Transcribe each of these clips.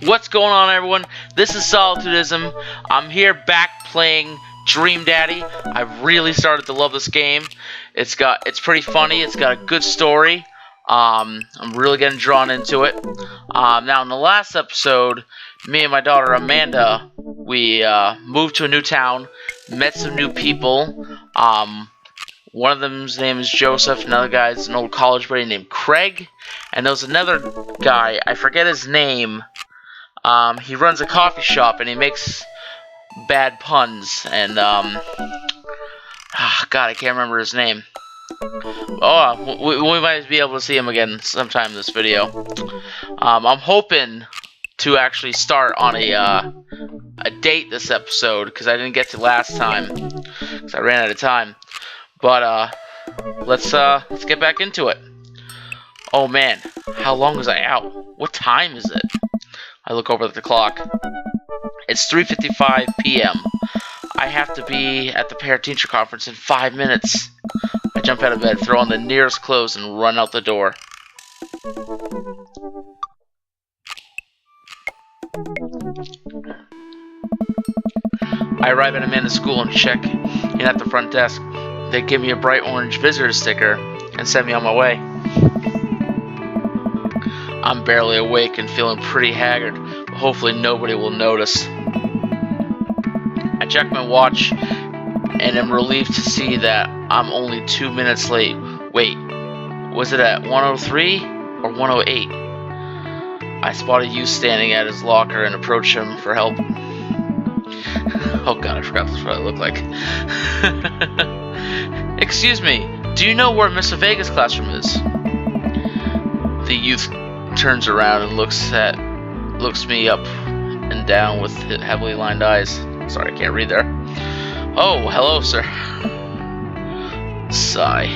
What's going on, everyone? This is Solitudism. I'm here back playing Dream Daddy. I've really started to love this game. It's pretty funny. It's got a good story. I'm really getting drawn into it. Now, in the last episode, me and my daughter Amanda, we moved to a new town, met some new people. One of them's name is Joseph, another guy's an old college buddy named Craig, and there was another guy, I forget his name. He runs a coffee shop and he makes bad puns, and God, I can't remember his name. We might be able to see him again sometime in this video. I'm hoping to actually start on a date this episode, because I didn't get to last time, because I ran out of time. But let's get back into it. Oh man, how long was I out? What time is it? I look over at the clock. It's 3:55 p.m. I have to be at the parent-teacher conference in 5 minutes. I jump out of bed, throw on the nearest clothes, and run out the door. I arrive at Amanda's school and check in at the front desk. They give me a bright orange visitor sticker and send me on my way. I'm barely awake and feeling pretty haggard, but hopefully nobody will notice. I check my watch and am relieved to see that I'm only 2 minutes late. Wait, was it at 1:03 or 1:08? I spot a youth standing at his locker and approach him for help. Oh god, I forgot what I look like. Excuse me, do you know where Mr. Vega's classroom is? The youth turns around and looks me up and down with heavily lined eyes. Sorry, I can't read there. Oh, hello, sir. Sigh.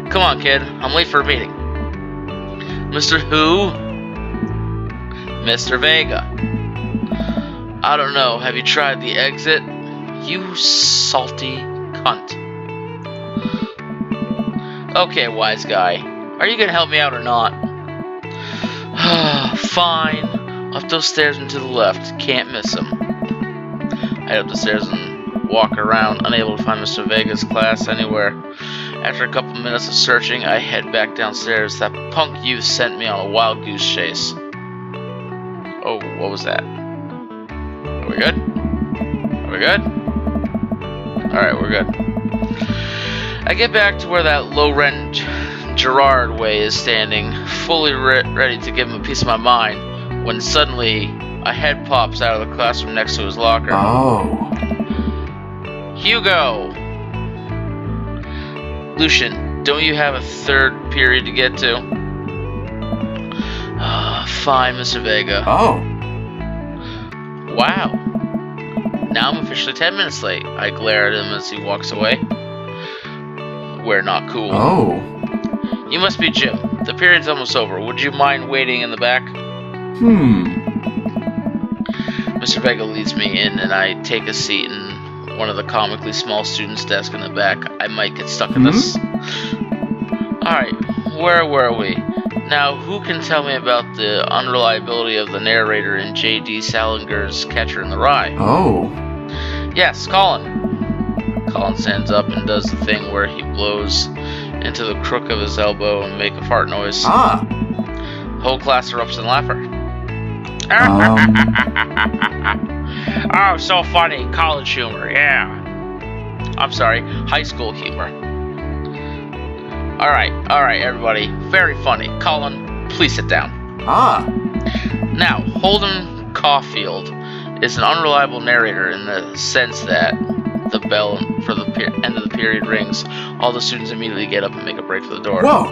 Come on, kid, I'm late for a meeting. Mr. Who? Mr. Vega. I don't know, have you tried the exit? You salty cunt. Okay, wise guy. Are you gonna help me out or not? Fine. Up those stairs and to the left. Can't miss him. I head up the stairs and walk around, unable to find Mr. Vega's class anywhere. After a couple minutes of searching, I head back downstairs. That punk youth sent me on a wild goose chase. Oh, what was that? Are we good? Are we good? Alright, we're good. I get back to where that low-rent Gerard way is standing, fully ready to give him a piece of my mind, when suddenly a head pops out of the classroom next to his locker. Oh. Hugo! Lucian, don't you have a third period to get to? Fine, Mr. Vega. Oh. Wow. Now I'm officially 10 minutes late. I glare at him as he walks away. We're not cool. Oh. You must be Jim. The period's almost over. Would you mind waiting in the back? Mr. Vega leads me in, and I take a seat in one of the comically small students' desk in the back. I might get stuck in this. Alright, where were we? Now, who can tell me about the unreliability of the narrator in J.D. Salinger's Catcher in the Rye? Oh. Yes, Colin. Colin stands up and does the thing where he blows into the crook of his elbow and make a fart noise. Ah. The whole class erupts in laughter. Oh, so funny. College humor, yeah. I'm sorry, high school humor. Alright, everybody. Very funny. Colin, please sit down. Ah. Now, Holden Caulfield is an unreliable narrator in the sense that the bell for the end of the period rings. All the students immediately get up and make a break for the door. Whoa.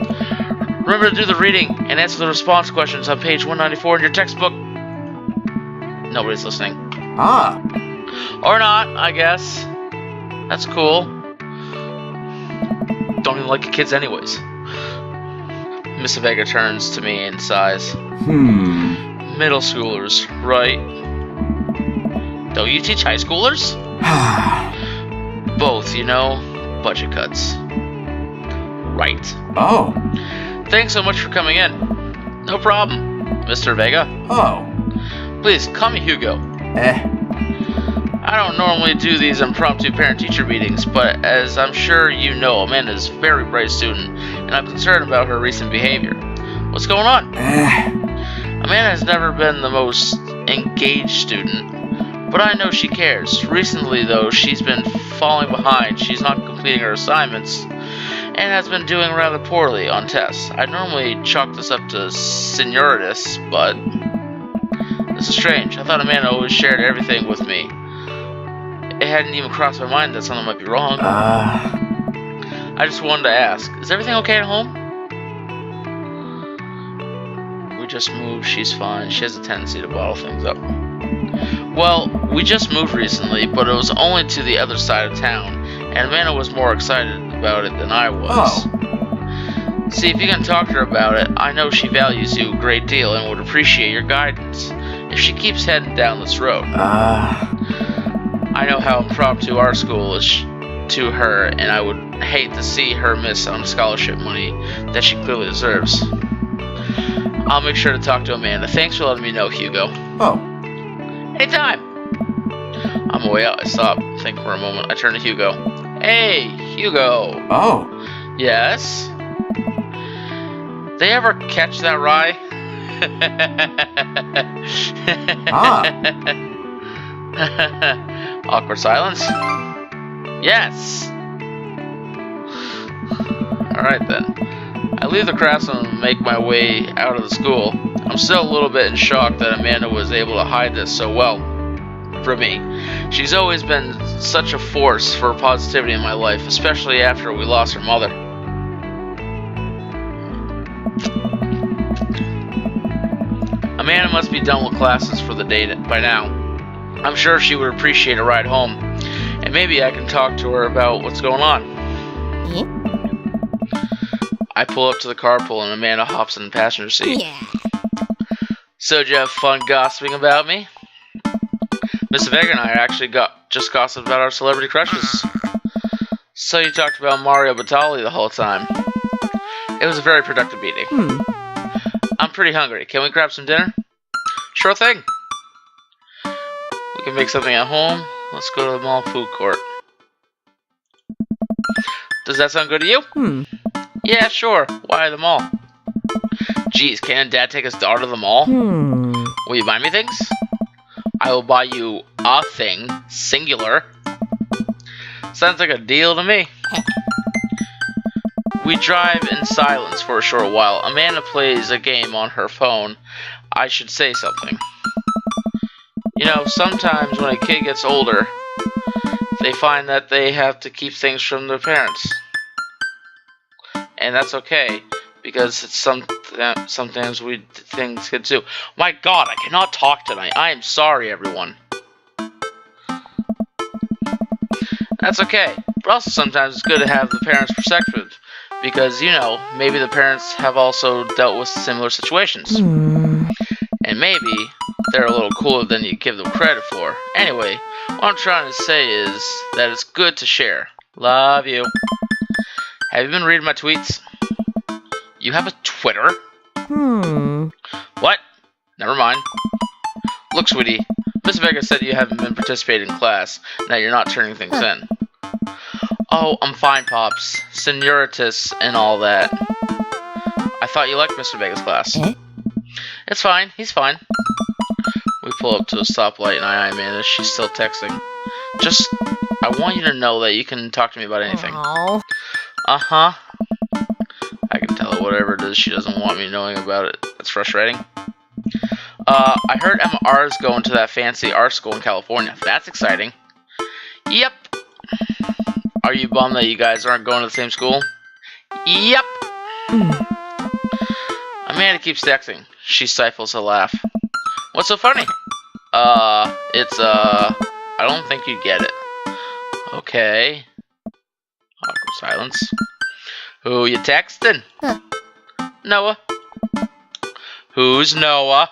Remember to do the reading and answer the response questions on page 194 in your textbook. Nobody's listening. Ah. Or not, I guess. That's cool. Don't even like the kids anyways. Mr. Vega turns to me and sighs. Middle schoolers, right? Don't you teach high schoolers? Both, you know. Budget cuts. Right. Oh. Thanks so much for coming in. No problem. Mr. Vega? Oh. Please, call me Hugo. I don't normally do these impromptu parent-teacher meetings, but as I'm sure you know, Amanda is a very bright student, and I'm concerned about her recent behavior. What's going on? Amanda has never been the most engaged student, but I know she cares. Recently, though, she's been falling behind. She's not completing her assignments, and has been doing rather poorly on tests. I normally chalk this up to senioritis, but this is strange. I thought Amanda always shared everything with me. It hadn't even crossed my mind that something might be wrong. I just wanted to ask, is everything okay at home? We just moved, she's fine. She has a tendency to bottle things up. Well, we just moved recently, but it was only to the other side of town, and Amanda was more excited about it than I was. Oh. See, if you can talk to her about it, I know she values you a great deal and would appreciate your guidance if she keeps heading down this road. I know how impromptu our school is to her, and I would hate to see her miss on scholarship money that she clearly deserves. I'll make sure to talk to Amanda. Thanks for letting me know, Hugo. Oh. Anytime! On my way out, I stop, think for a moment. I turn to Hugo. Hey, Hugo! Oh. Yes? They ever catch that rye? Awkward silence. Yes. Alright then. I leave the classroom and make my way out of the school. I'm still a little bit in shock that Amanda was able to hide this so well from me. She's always been such a force for positivity in my life, especially after we lost her mother. Amanda must be done with classes for the day by now. I'm sure she would appreciate a ride home, and maybe I can talk to her about what's going on. I pull up to the carpool and Amanda hops in the passenger seat. So did you have fun gossiping about me? Miss Vega and I actually just gossiped about our celebrity crushes. So you talked about Mario Batali the whole time. It was a very productive meeting. I'm pretty hungry. Can we grab some dinner? Sure thing. We can make something at home. Let's go to the mall food court. Does that sound good to you? Yeah, sure. Why the mall? Geez, can't Dad take his daughter to the mall? Will you buy me things? I will buy you a thing, singular. Sounds like a deal to me. We drive in silence for a short while. Amanda plays a game on her phone. I should say something. You know, sometimes when a kid gets older, they find that they have to keep things from their parents. And that's okay, because it's sometimes things get too. My God, I cannot talk tonight. I am sorry, everyone. That's okay, but also sometimes it's good to have the parents' perspective, because, you know, maybe the parents have also dealt with similar situations. And maybe they're a little cooler than you give them credit for. Anyway, what I'm trying to say is that it's good to share. Love you. Have you been reading my tweets? You have a Twitter? What? Never mind. Look, sweetie, Miss Vega said you haven't been participating in class, and that you're not turning things in. Oh, I'm fine, Pops. Senioritis and all that. I thought you liked Mr. Vega's class. It's fine. He's fine. We pull up to a stoplight, and I Amanda. She's still texting. Just, I want you to know that you can talk to me about anything. Uh-huh. I can tell her whatever it is she doesn't want me knowing about it. That's frustrating. I heard MR is going to that fancy art school in California. That's exciting. Yep. Are you bummed that you guys aren't going to the same school? Yep. Amanda keeps texting. She stifles a laugh. What's so funny? I don't think you get it. Okay. Awkward silence. Who you texting? Noah. Who's Noah?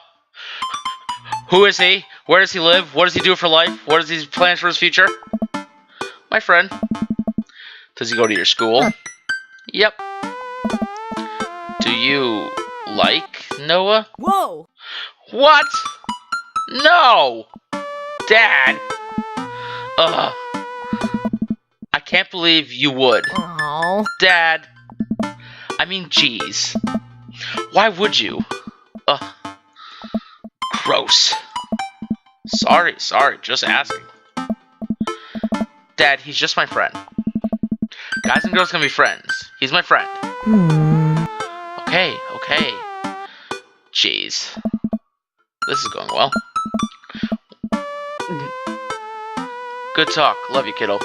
Who is he? Where does he live? What does he do for life? What is his plans for his future? My friend. Does he go to your school? Yep. Do you like Noah? Whoa! What? No! Dad! Ugh. I can't believe you would. Oh. Dad. I mean, jeez. Why would you? Ugh. Gross. Sorry, just asking. Dad, he's just my friend. Guys and girls can be friends. He's my friend. Okay. Jeez. This is going well. Good talk. Love you, kiddo.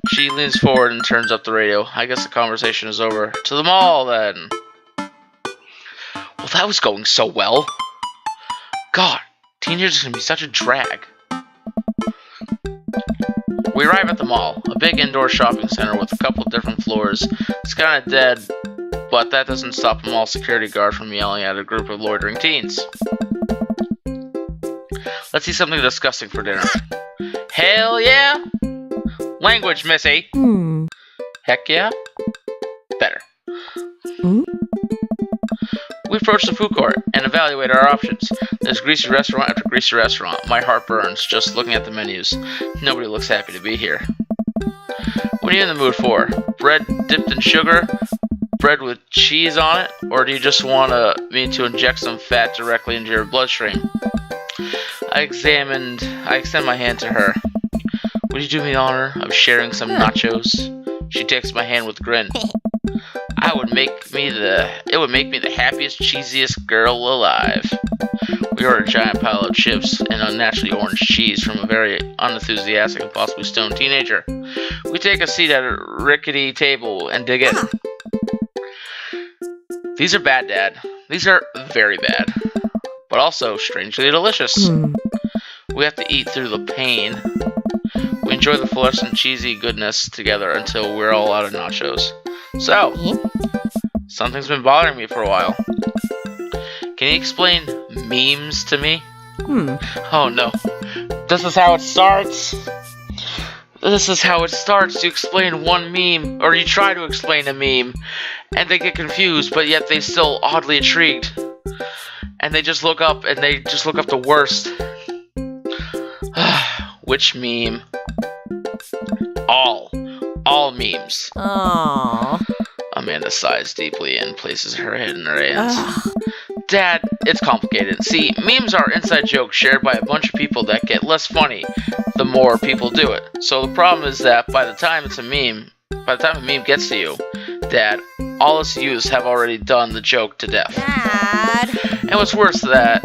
She leans forward and turns up the radio. I guess the conversation is over. To the mall, then. Well, that was going so well. God, teenagers can be such a drag. We arrive at the mall, a big indoor shopping center with a couple different floors. It's kind of dead, but that doesn't stop a mall security guard from yelling at a group of loitering teens. Let's see something disgusting for dinner. Hell yeah! Language, missy! Heck yeah? Better. We approach the food court and evaluate our options. There's greasy restaurant after greasy restaurant. My heart burns just looking at the menus. Nobody looks happy to be here. What are you in the mood for? Bread dipped in sugar? Bread with cheese on it? Or do you just want me to inject some fat directly into your bloodstream? I extend my hand to her. Would you do me the honor of sharing some nachos? She takes my hand with a grin. It would make me the happiest, cheesiest girl alive. We order a giant pile of chips and unnaturally orange cheese from a very unenthusiastic and possibly stoned teenager. We take a seat at a rickety table and dig in. These are bad, Dad. These are very bad. But also strangely delicious. We have to eat through the pain. We enjoy the fluorescent cheesy goodness together until we're all out of nachos. So, something's been bothering me for a while. Can you explain memes to me? Oh no. This is how it starts? This is how it starts. You explain one meme, or you try to explain a meme, and they get confused, but yet they still oddly intrigued. And they just look up, and they just look up the worst. Which meme? All memes. Aww. Amanda sighs deeply and places her head in her hands. Dad, it's complicated. See, memes are inside jokes shared by a bunch of people that get less funny the more people do it. So the problem is that by the time a meme gets to you, Dad, all its users have already done the joke to death. Dad. And what's worse than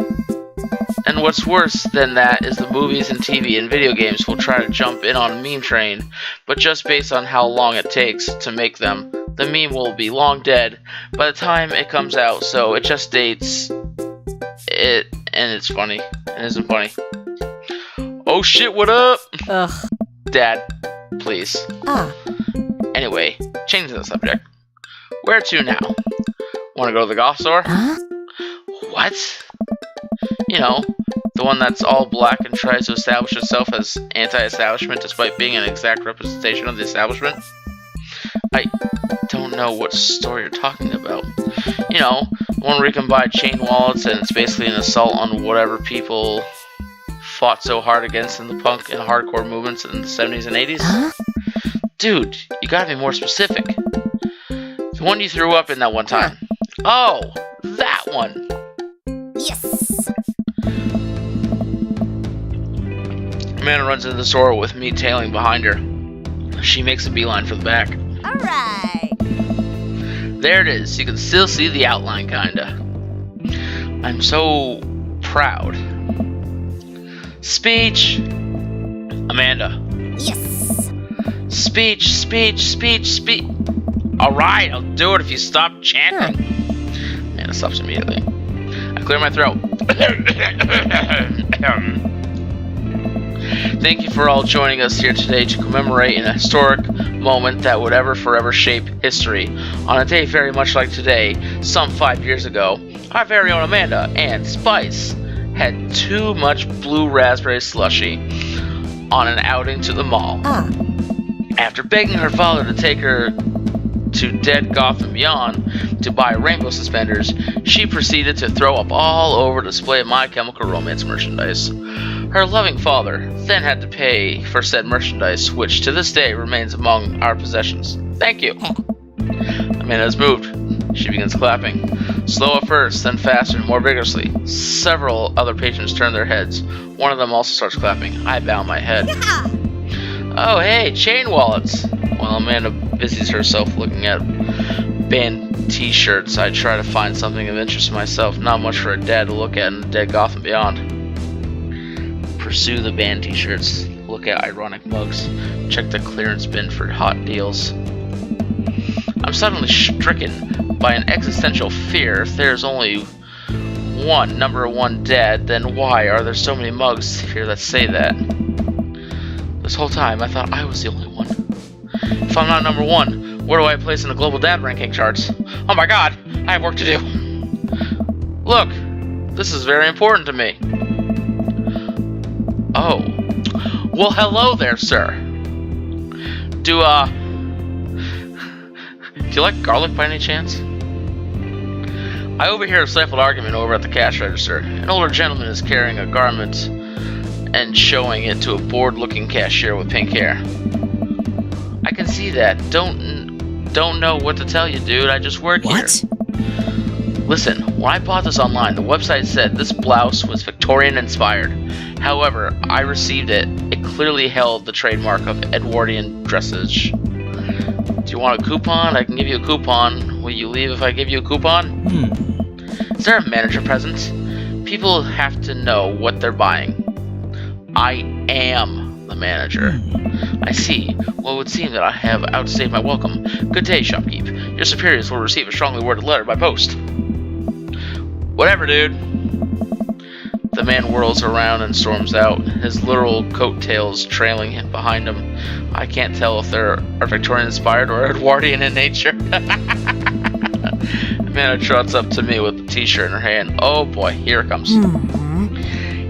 that is the movies and TV and video games will try to jump in on a meme train, but just based on how long it takes to make them, the meme will be long dead by the time it comes out, so it just dates it, and it's funny. It isn't funny. Oh shit, what up? Ugh. Dad, please. Anyway, changing the subject. Where to now? Want to go to the golf store? Huh? What? You know, the one that's all black and tries to establish itself as anti-establishment despite being an exact representation of the establishment? I don't know what store you're talking about. You know, one where you can buy chain wallets and it's basically an assault on whatever people fought so hard against in the punk and hardcore movements in the 70s and 80s. Huh? Dude, you gotta be more specific. The one you threw up in that one time. Oh, that one. Yes. Amanda runs into the store with me tailing behind her. She makes a beeline for the back. All right. There it is. You can still see the outline, kinda. I'm so proud. Speech! Amanda. Yes. Speech. Alright, I'll do it if you stop chanting. Amanda stops immediately. I clear my throat. Thank you for all joining us here today to commemorate an historic moment that would ever forever shape history. On a day very much like today, some 5 years ago, our very own Amanda and Spice had too much blue raspberry slushy on an outing to the mall. After begging her father to take her to Dead Gotham Beyond to buy rainbow suspenders, she proceeded to throw up all over the display of My Chemical Romance merchandise. Her loving father then had to pay for said merchandise, which to this day remains among our possessions. Thank you. Amanda has moved. She begins clapping. Slow at first, then faster and more vigorously. Several other patrons turn their heads. One of them also starts clapping. I bow my head. Yeah. Oh, hey, chain wallets. While Amanda busies herself looking at band t-shirts, I try to find something of interest to myself. Not much for a dad to look at in Dead Gotham Beyond. Pursue the band t-shirts. Look at ironic mugs. Check the clearance bin for hot deals. I'm suddenly stricken by an existential fear. If there's only one number one dad, then why are there so many mugs here that say that? This whole time, I thought I was the only one. If I'm not number one, where do I place in the global dad ranking charts? Oh my god, I have work to do. Look, this is very important to me. Oh. Well, hello there, sir. Do you like garlic by any chance? I overhear a stifled argument over at the cash register. An older gentleman is carrying a garment and showing it to a bored-looking cashier with pink hair. I can see that. Don't know what to tell you, dude. I just work here. Listen, when I bought this online, the website said this blouse was Victorian-inspired. However, I received it. It clearly held the trademark of Edwardian dressage. Do you want a coupon? I can give you a coupon. Will you leave if I give you a coupon? Is there a manager present? People have to know what they're buying. I am the manager. I see. Well, it would seem that I have outstayed my welcome. Good day, shopkeep. Your superiors will receive a strongly worded letter by post. Whatever, dude. The man whirls around and storms out, his literal coattails trailing him behind him. I can't tell if they're Victorian-inspired or Edwardian in nature. Amanda trots up to me with the t-shirt in her hand. Oh boy, here it comes.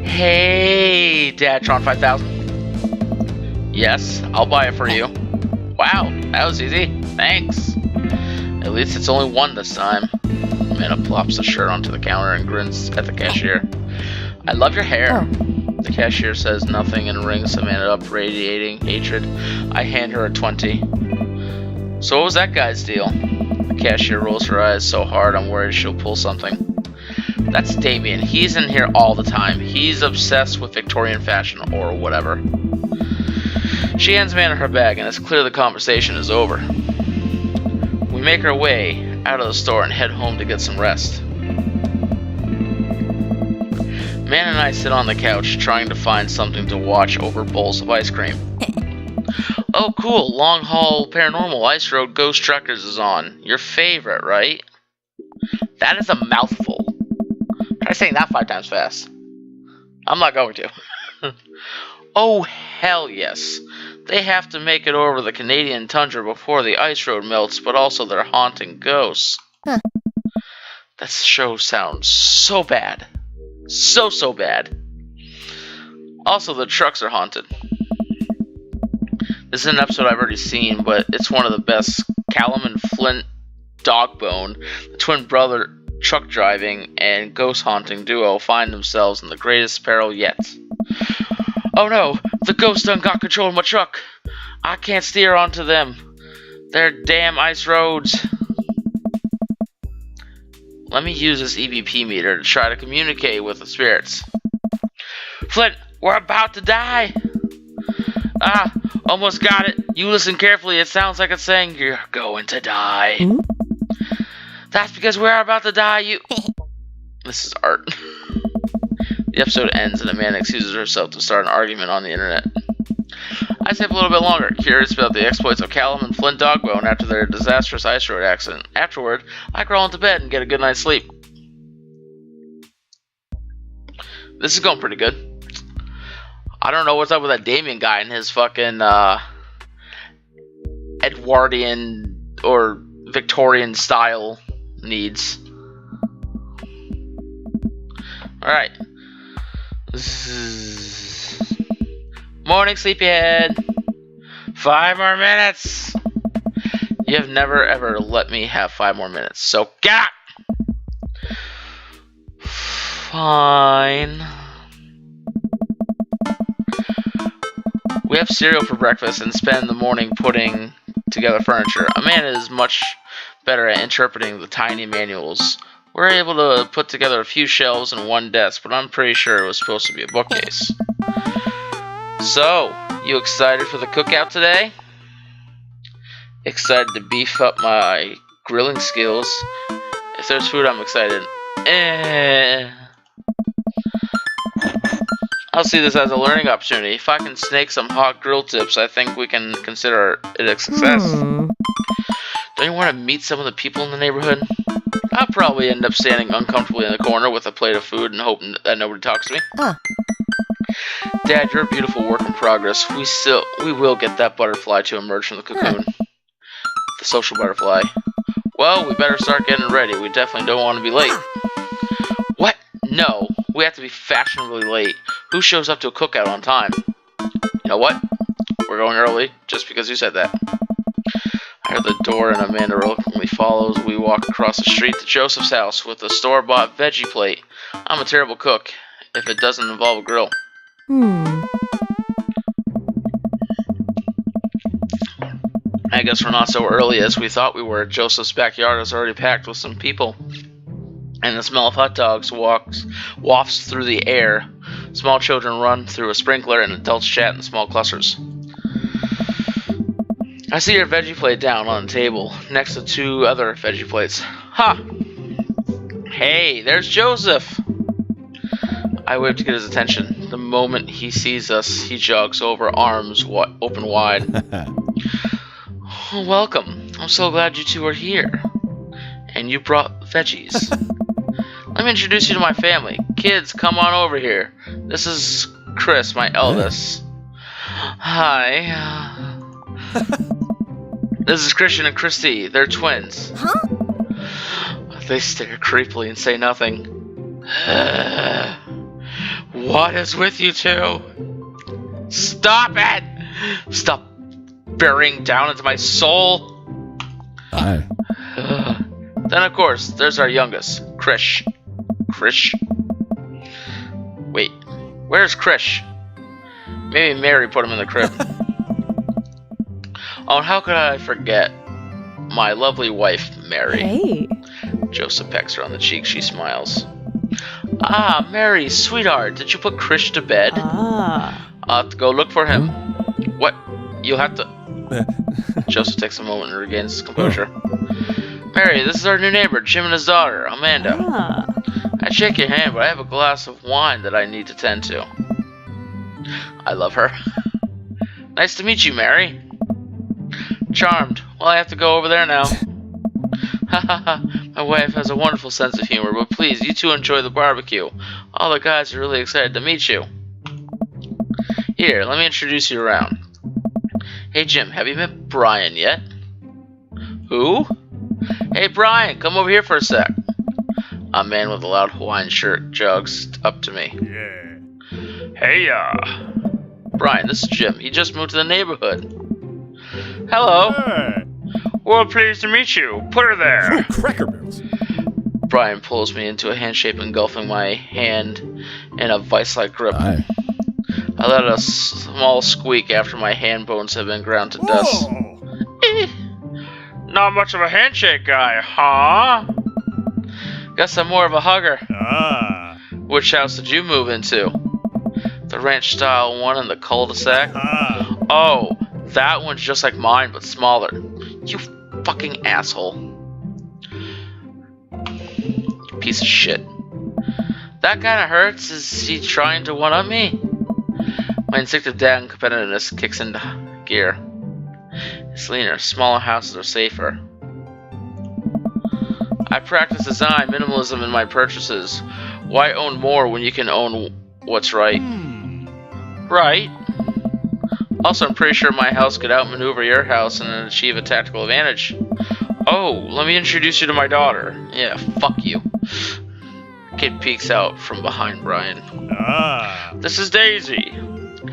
Hey, Dadtron 5000. Yes, I'll buy it for you. Wow, that was easy. Thanks. At least it's only one this time. Amanda plops the shirt onto the counter and grins at the cashier. I love your hair. The cashier says nothing and rings Amanda up, radiating hatred. I hand her a 20. So what was that guy's deal? The cashier rolls her eyes so hard I'm worried she'll pull something. That's Damien. He's in here all the time. He's obsessed with Victorian fashion or whatever. She hands Amanda her bag and it's clear the conversation is over. We make our way out of the store and head home to get some rest. Man and I sit on the couch trying to find something to watch over bowls of ice cream. Oh cool, Long Haul Paranormal Ice Road Ghost Truckers is on. Your favorite, right? That is a mouthful. Try saying that 5 times fast. I'm not going to. Oh hell yes. They have to make it over the Canadian tundra before the ice road melts, but also they're haunting ghosts. That show sounds so bad. So bad. Also, the trucks are haunted. This is an episode I've already seen, but it's one of the best. Callum and Flint Dogbone, the twin brother truck driving and ghost haunting duo, find themselves in the greatest peril yet. Oh no, the ghost done got control of my truck. I can't steer onto them. They're damn ice roads. Let me use this EVP meter to try to communicate with the spirits. Flint, we're about to die. Almost got it. You listen carefully. It sounds like it's saying you're going to die. That's because we're about to die. This is art. The episode ends and Amanda excuses herself to start an argument on the internet. I stay up a little bit longer, curious about the exploits of Callum and Flint Dogbone after their disastrous ice road accident. Afterward, I crawl into bed and get a good night's sleep. This is going pretty good. I don't know what's up with that Damien guy and his fucking Edwardian or Victorian style needs. Alright. Morning, sleepyhead. 5 more minutes. You have never ever let me have 5 more minutes, so get up! Fine. We have cereal for breakfast and spend the morning putting together furniture. Amanda is much better at interpreting the tiny manuals. We're able to put together a few shelves and one desk, but I'm pretty sure it was supposed to be a bookcase. So, you excited for the cookout today? Excited to beef up my grilling skills. If there's food, I'm excited. I'll see this as a learning opportunity. If I can snake some hot grill tips, I think we can consider it a success. Don't you want to meet some of the people in the neighborhood? I'll probably end up standing uncomfortably in the corner with a plate of food and hoping that nobody talks to me. Dad, you're a beautiful work in progress. We will get that butterfly to emerge from the cocoon. The social butterfly. Well, we better start getting ready. We definitely don't want to be late. What? No. We have to be fashionably late. Who shows up to a cookout on time? You know what? We're going early, just because you said that. I heard the door and Amanda reluctantly follows. We walk across the street to Joseph's house with a store-bought veggie plate. I'm a terrible cook, if it doesn't involve a grill. I guess we're not so early as we thought we were. Joseph's backyard is already packed with some people, and the smell of hot dogs wafts through the air. Small children run through a sprinkler, and adults chat in small clusters. I see your veggie plate down on the table, next to 2 other veggie plates. Ha! Hey, there's Joseph! I wave to get his attention. The moment he sees us, he jogs over, arms open wide. Oh, welcome. I'm so glad you 2 are here. And you brought veggies. Let me introduce you to my family. Kids, come on over here. This is Chris, my eldest. Hi. This is Christian and Christy. They're twins. They stare creepily and say nothing. What is with you 2? Stop it! Stop burying down into my soul. Hi. Then, of course, there's our youngest, Krish. Krish? Wait, where's Krish? Maybe Mary put him in the crib. Oh, and how could I forget my lovely wife, Mary? Hey. Joseph pecks her on the cheek. She smiles. Ah, Mary, sweetheart, did you put Krish to bed? I'll have to go look for him. What? You'll have to... Joseph takes a moment and regains his composure. Mary, this is our new neighbor, Jim and his daughter, Amanda. I'd shake your hand, but I have a glass of wine that I need to tend to. I love her. Nice to meet you, Mary. Charmed. Well, I have to go over there now. My wife has a wonderful sense of humor, but please, you 2 enjoy the barbecue. All the guys are really excited to meet you. Here, let me introduce you around. Hey, Jim, have you met Brian yet? Who? Hey, Brian, come over here for a sec. A man with a loud Hawaiian shirt jogs up to me. Yeah. Hey, Brian, this is Jim. He just moved to the neighborhood. Hello. Hey. Well, pleased to meet you. Put her there. Cracker Barrels. Brian pulls me into a handshake, engulfing my hand in a vice-like grip. Hi. I let a small squeak after my hand bones have been ground to dust. Not much of a handshake guy, huh? Guess I'm more of a hugger. Ah. Which house did you move into? The ranch-style one in the cul-de-sac? Ah. Oh, that one's just like mine, but smaller. You fucking asshole. You piece of shit. That kinda hurts. Is he trying to one-up me? My instinctive dad and competitiveness kicks into gear. It's leaner. Smaller houses are safer. I practice design, minimalism in my purchases. Why own more when you can own what's right? Right. Also, I'm pretty sure my house could outmaneuver your house and achieve a tactical advantage. Oh, let me introduce you to my daughter. Yeah, fuck you. Kid peeks out from behind Brian. Ah. This is Daisy.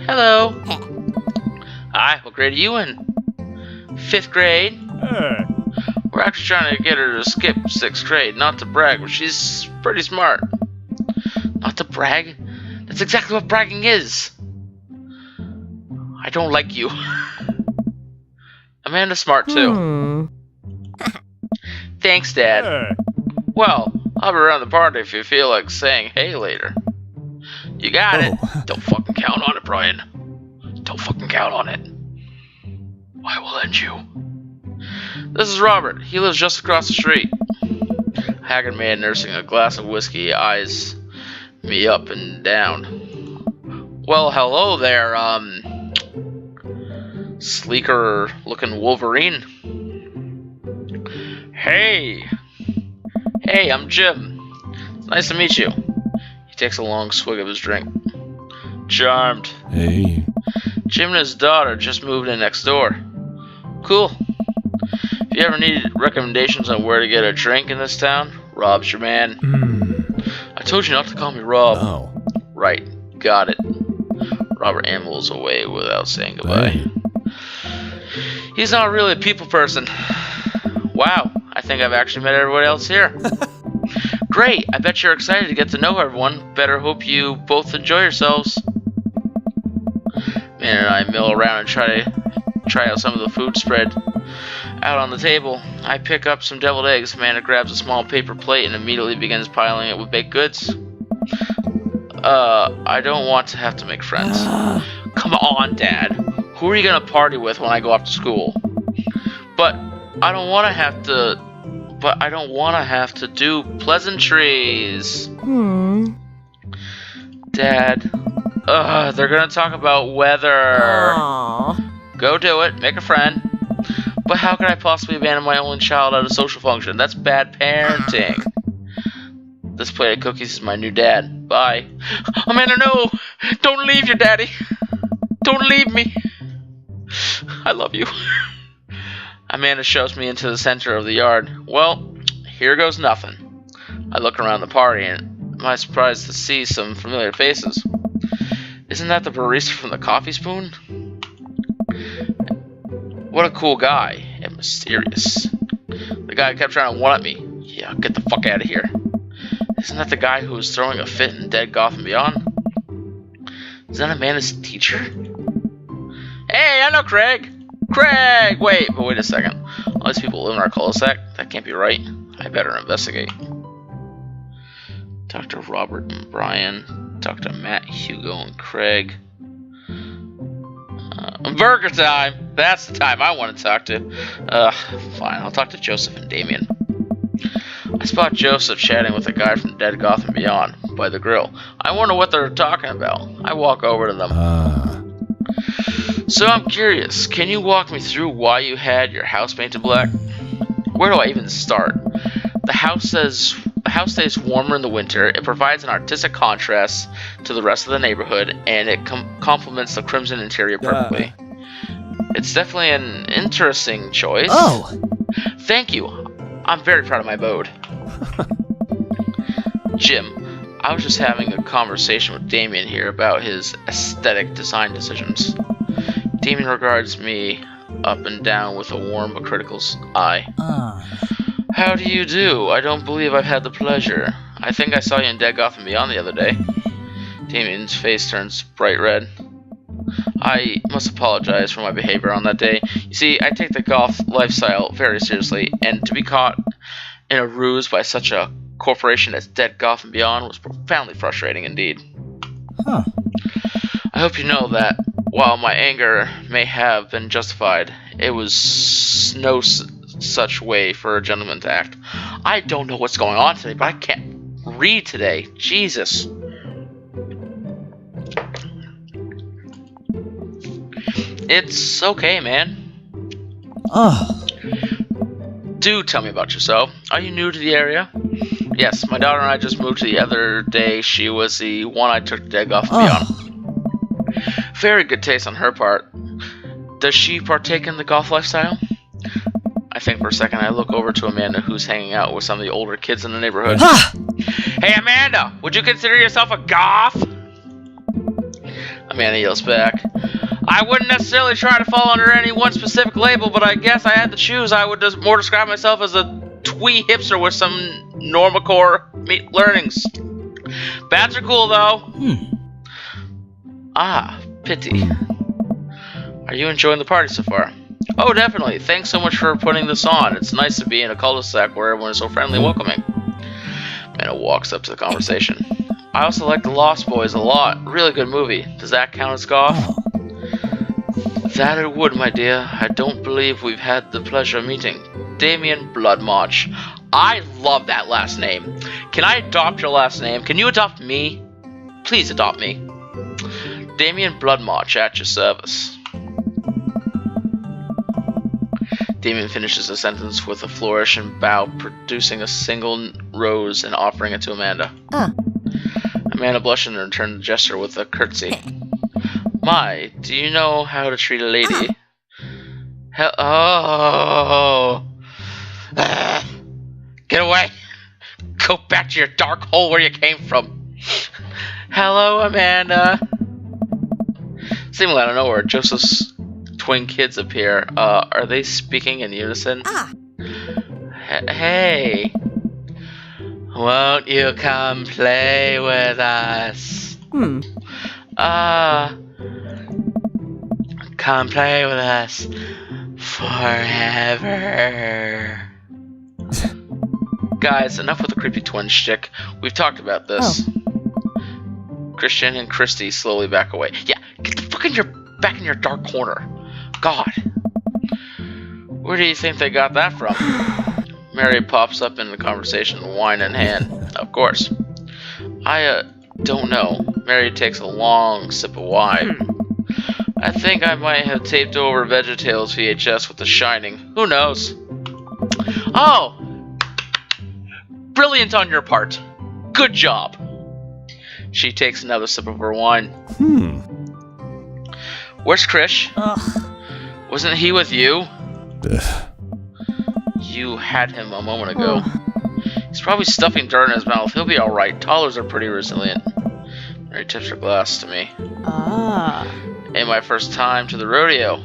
Hello. Hi, what grade are you in? 5th grade. Hey. We're actually trying to get her to skip 6th grade, not to brag, but she's pretty smart. Not to brag? That's exactly what bragging is. I don't like you. Amanda's smart too. Thanks, Dad. Hey. Well, I'll be around the party if you feel like saying hey later. You got it. Don't fucking count on it, Brian. Don't fucking count on it. I will end you. This is Robert. He lives just across the street. Haggard man nursing a glass of whiskey eyes me up and down. Well, hello there, sleeker looking Wolverine. Hey, I'm Jim. It's nice to meet you. He takes a long swig of his drink. Charmed. Hey. Jim and his daughter just moved in next door. Cool. If you ever need recommendations on where to get a drink in this town, Rob's your man. I told you not to call me Rob. Oh. Right, got it. Robert ambles away without saying goodbye. Hey. He's not really a people person. Wow, I think I've actually met everybody else here. Great, I bet you're excited to get to know everyone. Better hope you both enjoy yourselves. Man and I mill around and try out some of the food spread out on the table. I pick up some deviled eggs. Amanda grabs a small paper plate and immediately begins piling it with baked goods. I don't want to have to make friends. Come on, Dad. Who are you gonna party with when I go off to school? But I don't want to have to do pleasantries. Dad. They're gonna talk about weather. Go do it. Make a friend. But how could I possibly abandon my only child at a social function? That's bad parenting. This plate of cookies is my new dad. Bye. Amanda, no! Don't leave your daddy. Don't leave me. I love you. Amanda shoves me into the center of the yard. Well, here goes nothing. I look around the party and am I surprised to see some familiar faces. Isn't that the barista from the Coffee Spoon? What a cool guy, and mysterious. The guy kept trying to one-up me. Yeah, get the fuck out of here. Isn't that the guy who was throwing a fit in Dead Gotham Beyond? Is that Amanda's teacher? Hey, I know Craig! Craig! Wait a second. All these people live in our cul-de-sac? That can't be right. I better investigate. Dr. Robert and Brian. Dr. Matt, Hugo, and Craig. Burger time! That's the time I want to talk to. Fine, I'll talk to Joseph and Damien. I spot Joseph chatting with a guy from Dead Gotham Beyond by the grill. I wonder what they're talking about. I walk over to them. So I'm curious, can you walk me through why you had your house painted black? Where do I even start? The house stays warmer in the winter. It provides an artistic contrast to the rest of the neighborhood, and it complements the crimson interior perfectly. It's definitely an interesting choice. Oh! Thank you. I'm very proud of my abode. Jim, I was just having a conversation with Damien here about his aesthetic design decisions. Damien regards me up and down with a warm but critical eye. How do you do? I don't believe I've had the pleasure. I think I saw you in Dead Gotham Beyond the other day. Damien's face turns bright red. I must apologize for my behavior on that day. You see, I take the goth lifestyle very seriously, and to be caught in a ruse by such a corporation as Dead Gotham Beyond was profoundly frustrating indeed. I hope you know that while my anger may have been justified, it was no such way for a gentleman to act. I don't know what's going on today, but I can't read today. Jesus. It's okay, man. Do tell me about yourself. Are you new to the area? Yes, my daughter and I just moved the other day. She was the one I took to Dead Gotham Beyond. Very good taste on her part. Does she partake in the goth lifestyle? I think for a second I look over to Amanda, who's hanging out with some of the older kids in the neighborhood. Hey Amanda, would you consider yourself a goth? Amanda yells back, I wouldn't necessarily try to fall under any one specific label, but I guess I had to choose. I would just more describe myself as a twee hipster with some normacore learnings. Bats are cool, though. Ah, pity. Are you enjoying the party so far? Oh, definitely. Thanks so much for putting this on. It's nice to be in a cul-de-sac where everyone is so friendly and welcoming. Mano walks up to the conversation. I also like The Lost Boys a lot. Really good movie. Does that count as golf? That it would, my dear. I don't believe we've had the pleasure of meeting. Damien Bloodmarch. I love that last name. Can I adopt your last name? Can you adopt me? Please adopt me. Damien Bloodmarch at your service. Damien finishes the sentence with a flourish and bow, producing a single rose and offering it to Amanda. Amanda blushed and returned the gesture with a curtsy. My, do you know how to treat a lady? Oh. Get away. Go back to your dark hole where you came from. Hello, Amanda. Seemingly out of nowhere, Joseph's twin kids appear. Are they speaking in unison? Hey. Won't you come play with us? Come play with us forever. Guys, enough with the creepy twin shtick. We've talked about this. Christian and Christy slowly back away. Yeah, get the fuck back in your dark corner. God. Where do you think they got that from? Mary pops up in the conversation, wine in hand. Of course. I don't know. Mary takes a long sip of wine. I think I might have taped over VeggieTales VHS with The Shining. Who knows? Oh! Brilliant on your part. Good job. She takes another sip of her wine. Where's Krish? Wasn't he with you? You had him a moment ago. He's probably stuffing dirt in his mouth. He'll be alright. Toddlers are pretty resilient. Mary tips her glass to me. Ain't my first time to the rodeo.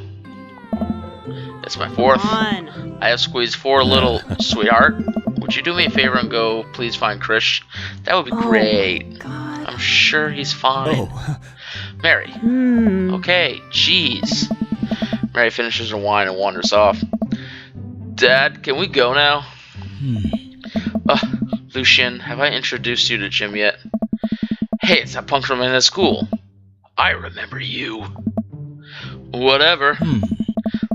It's my fourth. I have squeezed 4 little. Sweetheart, would you do me a favor and go please find Krish? That would be great. I'm sure he's fine. Mary. Okay, jeez. Mary finishes her wine and wanders off. Dad, can we go now? Lucien, have I introduced you to Jim yet? Hey, it's that punctual man at school. I remember you. Whatever.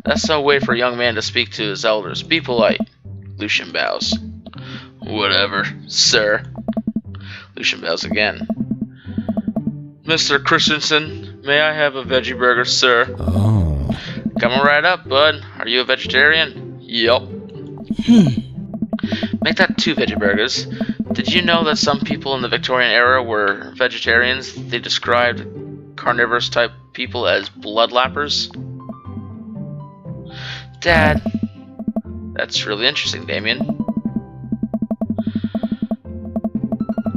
That's no way for a young man to speak to his elders. Be polite. Lucien bows. Whatever, sir. Lucien bows again. Mr. Christensen, may I have a veggie burger, sir? Coming right up, bud. Are you a vegetarian? Yup. Make that 2 veggie burgers. Did you know that some people in the Victorian era were vegetarians? They described carnivorous type people as bloodlappers. Dad. That's really interesting, Damien.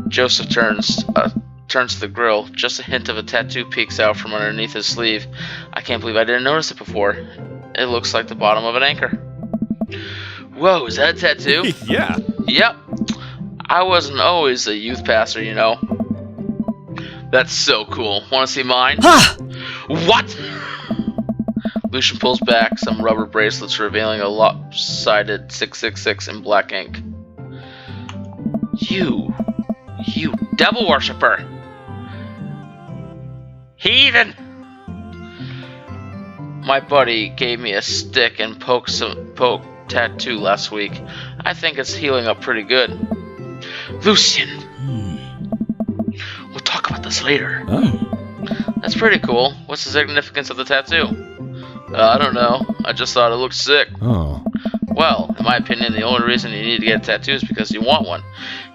Joseph turns to the grill. Just a hint of a tattoo peeks out from underneath his sleeve. I can't believe I didn't notice it before. It looks like the bottom of an anchor. Whoa, is that a tattoo? Yeah. Yep. I wasn't always a youth pastor, you know. That's so cool. Want to see mine? What? Lucien pulls back some rubber bracelets, revealing a lopsided 666 in black ink. You devil worshipper! Heathen! My buddy gave me a stick and poke tattoo last week. I think it's healing up pretty good. Lucien! We'll talk about this later. That's pretty cool. What's the significance of the tattoo? I don't know. I just thought it looked sick. Well, in my opinion, the only reason you need to get a tattoo is because you want one.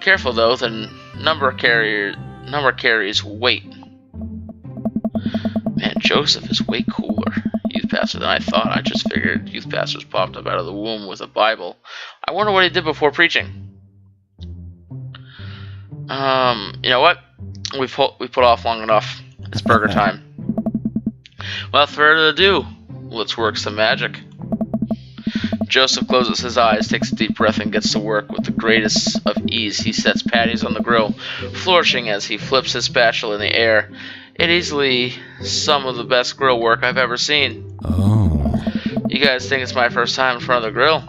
Careful though, the number carries weight. Man, Joseph is way cooler youth pastor than I thought. I just figured youth pastors popped up out of the womb with a Bible. I wonder what he did before preaching. You know what? We put off long enough. It's burger time. Without further ado, let's work some magic. Joseph closes his eyes, takes a deep breath, and gets to work. With the greatest of ease, he sets patties on the grill, flourishing as he flips his spatula in the air. It easily some of the best grill work I've ever seen. Oh. You guys think it's my first time in front of the grill?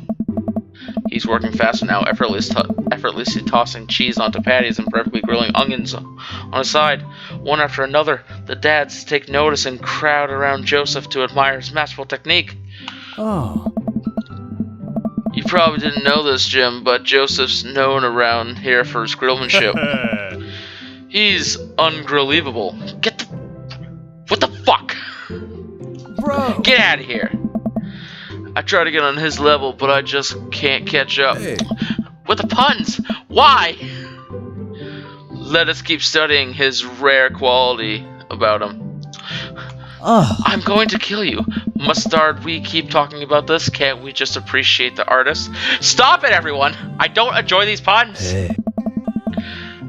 He's working faster now, effortlessly tossing cheese onto patties and perfectly grilling onions on his side. One after another, the dads take notice and crowd around Joseph to admire his masterful technique. Oh. You probably didn't know this, Jim, but Joseph's known around here for his grillmanship. He's ungrillevable. What the fuck? Bro. Get out of here. I try to get on his level, but I just can't catch up. Hey. With the puns! Why? Let us keep studying his rare quality about him. I'm going to kill you. Mustard, we keep talking about this. Can't we just appreciate the artist? Stop it, everyone! I don't enjoy these puns! Hey.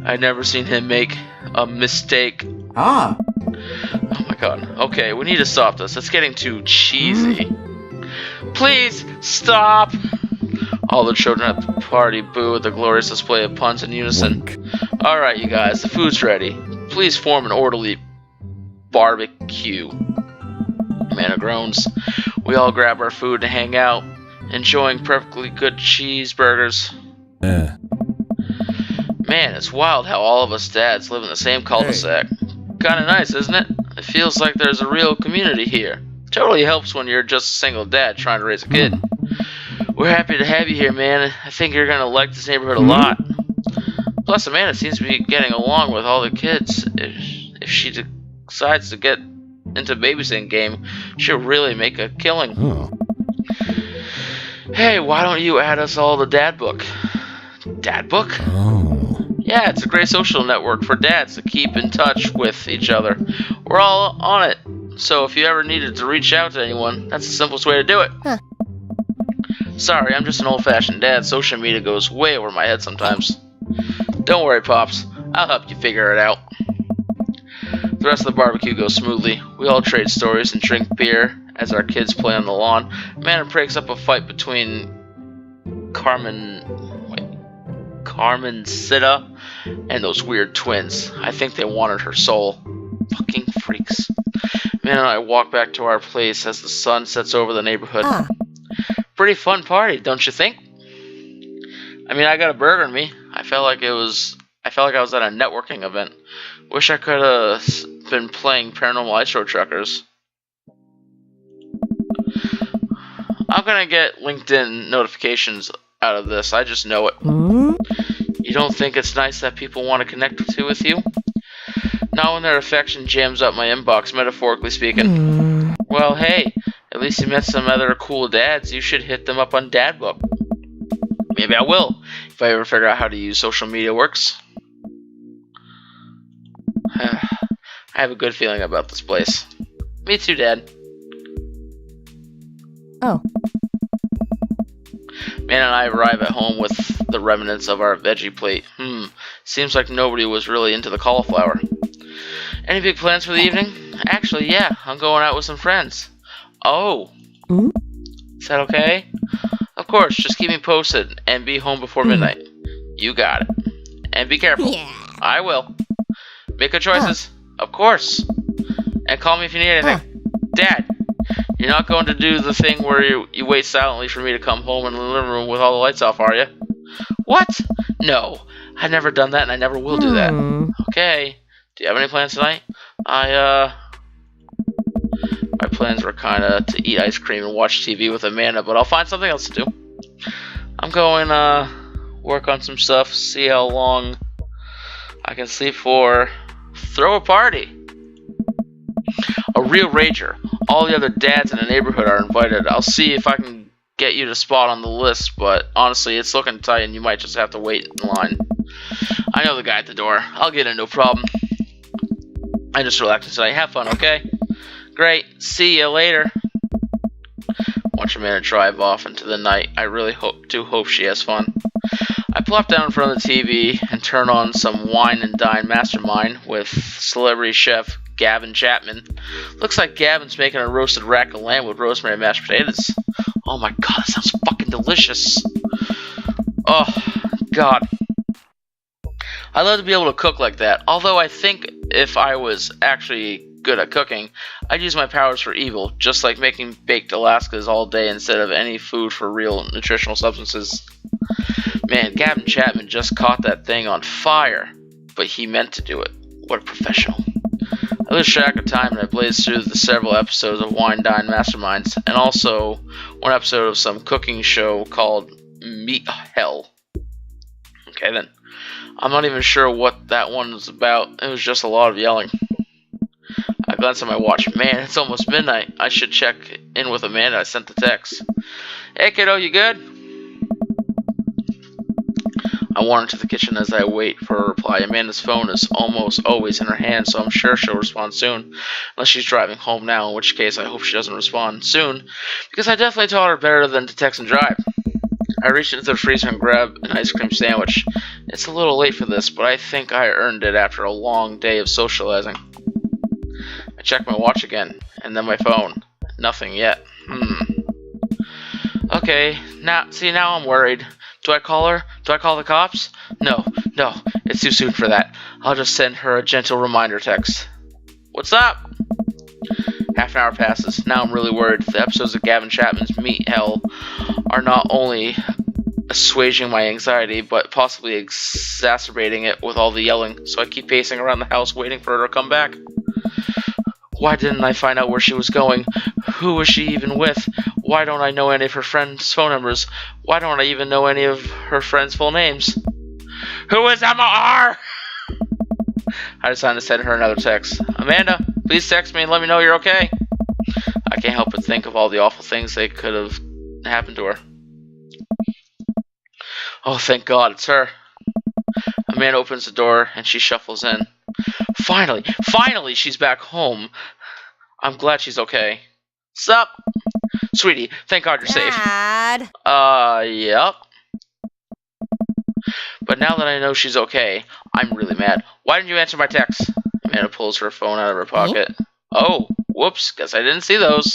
I've never seen him make a mistake. Ah. Oh my god. Okay, we need to stop this. It's getting too cheesy. Please, stop! All the children at the party boo at the glorious display of puns in unison. Alright, you guys, the food's ready. Please form an orderly barbecue. Amanda groans. We all grab our food and hang out, enjoying perfectly good cheeseburgers. Yeah. Man, it's wild how all of us dads live in the same cul-de-sac. Kinda nice, isn't it? It feels like there's a real community here. Totally helps when you're just a single dad trying to raise a kid. We're happy to have you here, man. I think you're gonna like this neighborhood a lot. Plus, Amanda seems to be getting along with all the kids. If she decides to get into babysitting game, she'll really make a killing. Oh. Hey, why don't you add us all to Dadbook? Dadbook? Oh. Yeah, it's a great social network for dads to keep in touch with each other. We're all on it. So if you ever needed to reach out to anyone, that's the simplest way to do it. Huh. Sorry, I'm just an old-fashioned dad. Social media goes way over my head sometimes. Don't worry, Pops. I'll help you figure it out. The rest of the barbecue goes smoothly. We all trade stories and drink beer as our kids play on the lawn. Amanda breaks up a fight between Carmencita and those weird twins. I think they wanted her soul. Fucking freaks. Man and I walk back to our place as the sun sets over the neighborhood. Pretty fun party, don't you think? I mean, I got a burger in me. I felt like I was at a networking event. Wish I could have been playing Paranormal Ice Truckers. I'm gonna get LinkedIn notifications out of this. I just know it. You don't think it's nice that people want to connect with you? Not when their affection jams up my inbox, metaphorically speaking. Well, hey, at least you met some other cool dads. You should hit them up on Dadbook. Maybe I will, if I ever figure out how to use social media works. I have a good feeling about this place. Me too, Dad. Oh. Man and I arrive at home with the remnants of our veggie plate. Seems like nobody was really into the cauliflower. Any big plans for the evening? Actually, yeah, I'm going out with some friends. Oh. Is that okay? Of course, just keep me posted and be home before midnight. You got it. And be careful. Yeah. I will. Make good choices. Of course. And call me if you need anything. Dad, you're not going to do the thing where you wait silently for me to come home in the living room with all the lights off, are you? What? No. I've never done that and I never will do that. Okay. Do you have any plans tonight? My plans were kinda to eat ice cream and watch TV with Amanda, but I'll find something else to do. I'm going work on some stuff, see how long I can sleep for. Throw a party. A real rager. All the other dads in the neighborhood are invited. I'll see if I can get you to spot on the list, but honestly, it's looking tight and you might just have to wait in line. I know the guy at the door. I'll get in, no problem. I just relaxed tonight. Have fun, okay? Great. See you later. Watch Amanda drive off into the night. I really hope she has fun. I plop down in front of the TV and turn on some Wine and Dine Mastermind with celebrity chef Gavin Chapman. Looks like Gavin's making a roasted rack of lamb with rosemary and mashed potatoes. Oh my god, that sounds fucking delicious. Oh, God. I'd love to be able to cook like that. Although I think if I was actually good at cooking, I'd use my powers for evil, just like making baked Alaskas all day instead of any food for real nutritional substances. Man, Gavin Chapman just caught that thing on fire, but he meant to do it. What a professional. I lose track of time and I blaze through the several episodes of Wine Dine Masterminds, and also one episode of some cooking show called Meat Hell. Okay then. I'm not even sure what that one was about. It was just a lot of yelling. I glanced at my watch. Man, it's almost midnight. I should check in with Amanda. I sent the text. Hey kiddo, you good? I wander into the kitchen as I wait for a reply. Amanda's phone is almost always in her hand, so I'm sure she'll respond soon. Unless she's driving home now, in which case I hope she doesn't respond soon, because I definitely taught her better than to text and drive. I reach into the freezer and grab an ice cream sandwich. It's a little late for this, but I think I earned it after a long day of socializing. I check my watch again, and then my phone. Nothing yet. Okay, now I'm worried. Do I call her? Do I call the cops? No, it's too soon for that. I'll just send her a gentle reminder text. What's up? Half an hour passes. Now I'm really worried. The episodes of Gavin Chapman's Meat Hell are not only assuaging my anxiety, but possibly exacerbating it with all the yelling, so I keep pacing around the house waiting for her to come back. Why didn't I find out where she was going? Who was she even with? Why don't I know any of her friends' phone numbers? Why don't I even know any of her friends' full names? Who is MR? I decided to send her another text. Amanda, please text me and let me know you're okay. I can't help but think of all the awful things that could have happened to her. Oh, thank God, it's her. Amanda opens the door and she shuffles in. Finally, she's back home. I'm glad she's okay. Sup? Sweetie, thank God you're safe. Dad. Yep. But now that I know she's okay, I'm really mad. Why didn't you answer my text? Amanda pulls her phone out of her pocket. Oh, whoops, guess I didn't see those.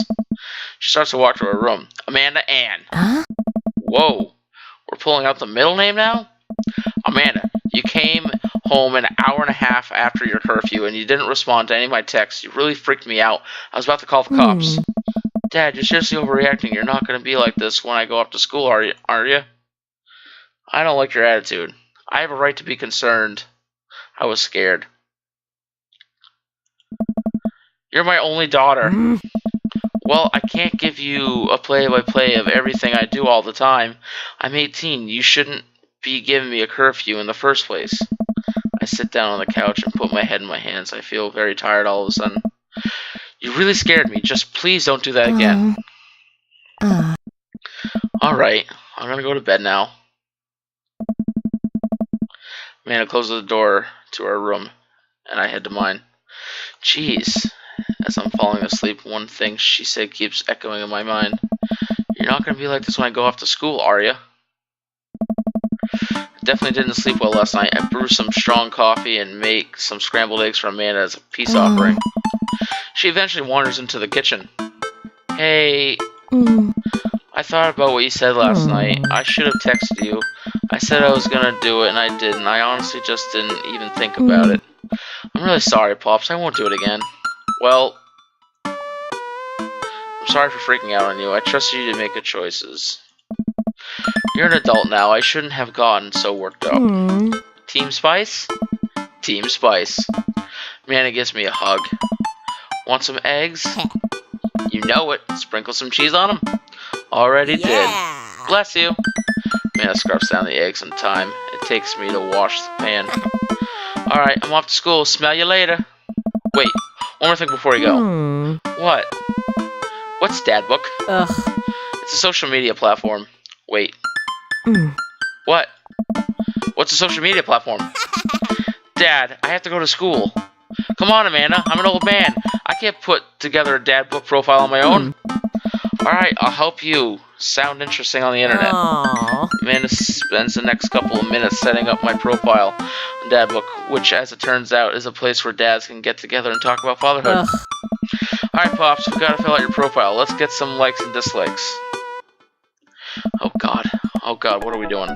She starts to walk to her room. Amanda Ann. Huh? Whoa, we're pulling out the middle name now? Amanda, you came home an hour and a half after your curfew and you didn't respond to any of my texts. You really freaked me out. I was about to call the cops. Dad, you're seriously overreacting. You're not going to be like this when I go up to school, aren't you? I don't like your attitude. I have a right to be concerned. I was scared. You're my only daughter. Well, I can't give you a play-by-play of everything I do all the time. I'm 18. You shouldn't be giving me a curfew in the first place. I sit down on the couch and put my head in my hands. I feel very tired all of a sudden. You really scared me. Just please don't do that again. Alright, I'm gonna go to bed now. Amanda closes the door to her room, and I head to mine. Jeez. As I'm falling asleep, one thing she said keeps echoing in my mind. You're not gonna be like this when I go off to school, are you? I definitely didn't sleep well last night. I brew some strong coffee and make some scrambled eggs for Amanda as a peace offering. She eventually wanders into the kitchen. Hey, I thought about what you said last night. I should have texted you. I said I was gonna do it and I didn't. I honestly just didn't even think about it. I'm really sorry, Pops. I won't do it again. Well, I'm sorry for freaking out on you. I trusted you to make good choices. You're an adult now. I shouldn't have gotten so worked up. Team Spice? Team Spice. Amanda gives me a hug. Want some eggs? You know it. Sprinkle some cheese on them. Already did. Bless you. Amanda scarfs down the eggs in time. It takes me to wash the pan. Alright, I'm off to school. Smell you later. Wait, one more thing before you go. What? What's Dadbook? It's a social media platform. Wait. What? What's a social media platform? Dad, I have to go to school. Come on, Amanda. I'm an old man. I can't put together a Dadbook profile on my own. Alright, I'll help you sound interesting on the internet. Aw. Amanda spends the next couple of minutes setting up my profile on Dadbook, which, as it turns out, is a place where dads can get together and talk about fatherhood. Ugh. Alright, Pops, we gotta fill out your profile. Let's get some likes and dislikes. Oh god. Oh god, what are we doing?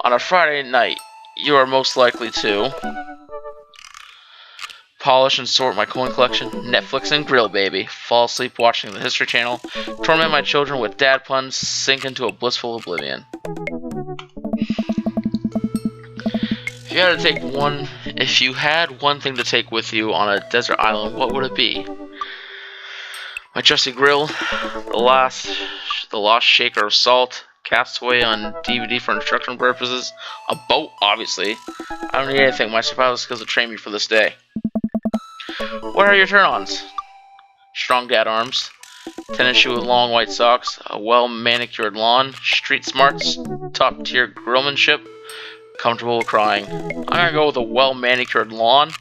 On a Friday night, you are most likely to polish and sort my coin collection, Netflix and grill, baby, fall asleep watching the History Channel, torment my children with dad puns, sink into a blissful oblivion. If you had one thing to take with you on a desert island, what would it be? My trusty grill, the lost shaker of salt, Castaway on DVD for instruction purposes, a boat, obviously. I don't need anything. My survival skills will train me for this day. What are your turn-ons? Strong dad arms, tennis shoe with long white socks, a well-manicured lawn, street smarts, top-tier grillmanship, comfortable with crying. I'm gonna go with a well-manicured lawn.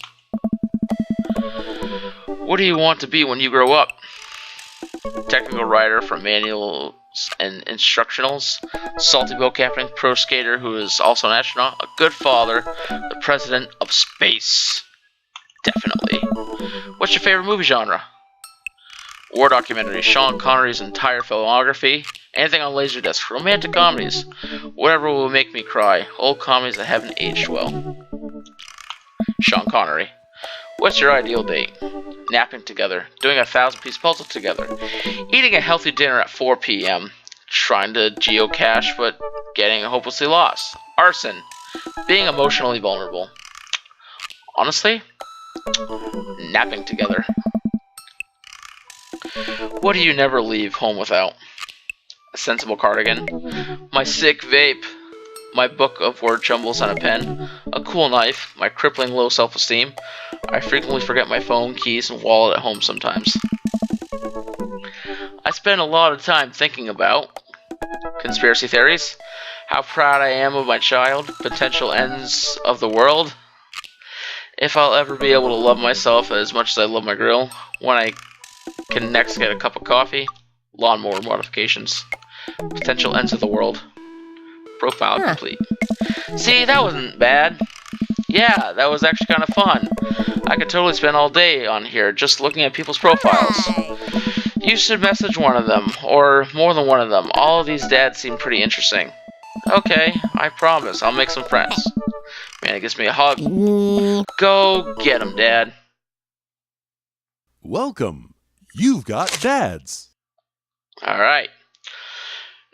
What do you want to be when you grow up? Technical writer for manuals and instructionals, salty boat captain, pro skater who is also an astronaut, a good father, the president of space. Definitely. What's your favorite movie genre? War documentary, Sean Connery's entire filmography, anything on Laserdisc, romantic comedies, whatever will make me cry, old comedies that haven't aged well. Sean Connery. What's your ideal date? Napping together, doing a 1,000-piece puzzle together, eating a healthy dinner at 4 p.m., trying to geocache but getting hopelessly lost, arson, being emotionally vulnerable. Honestly, napping together. What do you never leave home without? A sensible cardigan, my sick vape, my book of word jumbles and a pen, a cool knife, my crippling low self-esteem. I frequently forget my phone, keys, and wallet at home sometimes. I spend a lot of time thinking about conspiracy theories, how proud I am of my child, potential ends of the world, if I'll ever be able to love myself as much as I love my grill, when I can next get a cup of coffee, lawnmower modifications, potential ends of the world. Profile complete. See, that wasn't bad. Yeah, that was actually kind of fun. I could totally spend all day on here just looking at people's profiles. You should message one of them, or more than one of them. All of these dads seem pretty interesting. Okay, I promise, I'll make some friends. Man, it gives me a hug. Go get 'em, Dad. Welcome. You've got dads. Alright.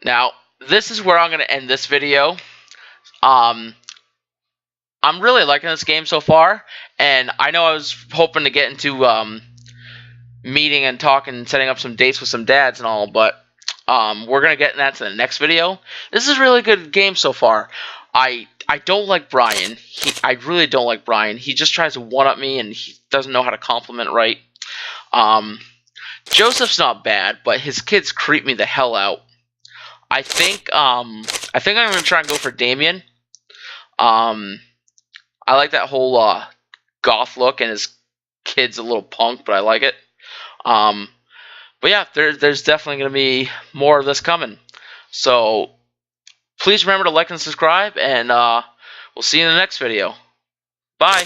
Now, this is where I'm going to end this video. I'm really liking this game so far, and I know I was hoping to get into meeting and talking and setting up some dates with some dads and all, but we're going to get that to the next video. This is a really good game so far. I don't like Brian. I really don't like Brian. He just tries to one-up me, and he doesn't know how to compliment right. Joseph's not bad, but his kids creep me the hell out. I think I'm going to try and go for Damien. I like that whole goth look, and his kid's a little punk, but I like it. But yeah, there's definitely going to be more of this coming. So please remember to like and subscribe, and we'll see you in the next video. Bye.